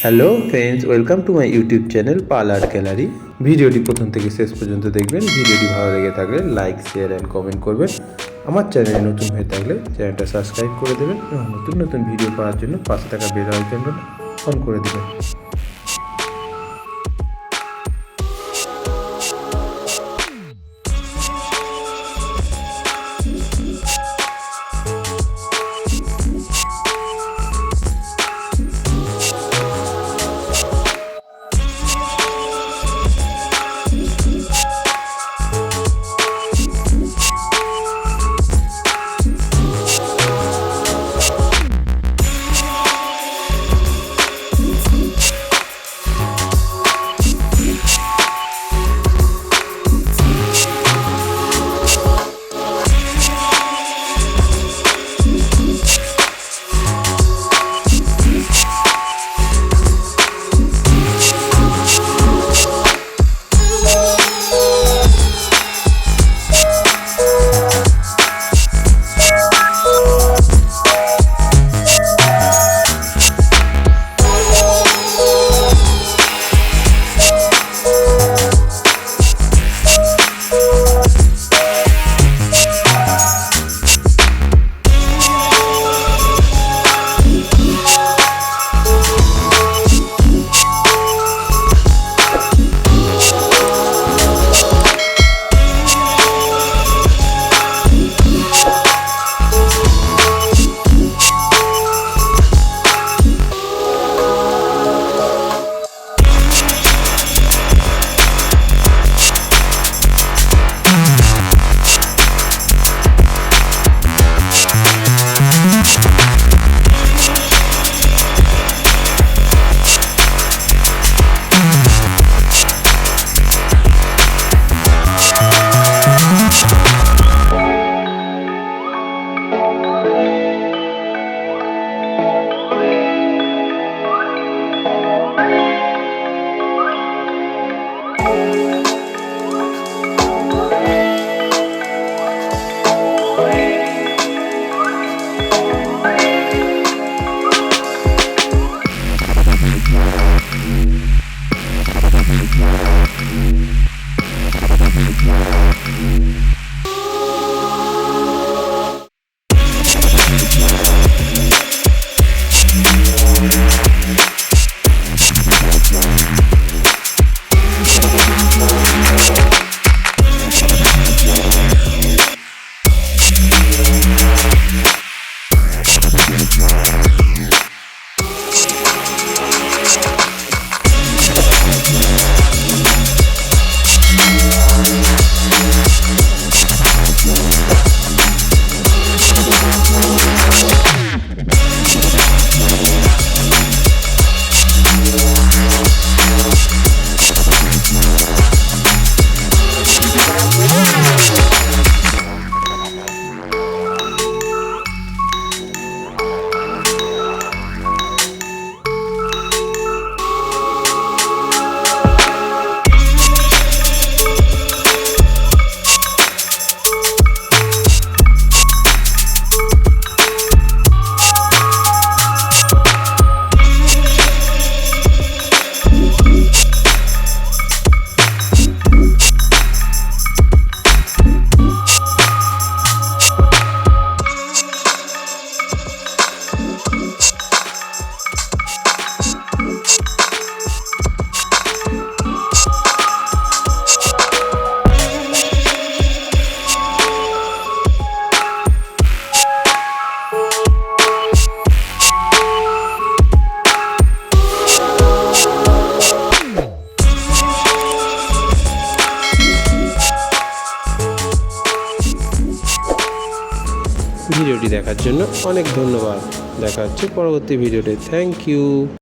Hello friends, welcome to my YouTube channel Pal art gallery. ভিডিওটি প্রথম থেকে শেষ পর্যন্ত দেখবেন। ভিডিওটি ভালো লেগে থাকলে লাইক, শেয়ার অ্যান্ড কমেন্ট করবেন। আমার চ্যানেলে নতুন হয়ে থাকলে চ্যানেলটা সাবস্ক্রাইব করে দেবেন এবং নতুন নতুন ভিডিও পাওয়ার জন্য পাশে থাকা বেল আইকনটা অন করে দেবেন। ভিডিওটি দেখার জন্য অনেক ধন্যবাদ। দেখা হচ্ছে পরবর্তী ভিডিওতে। Thank you.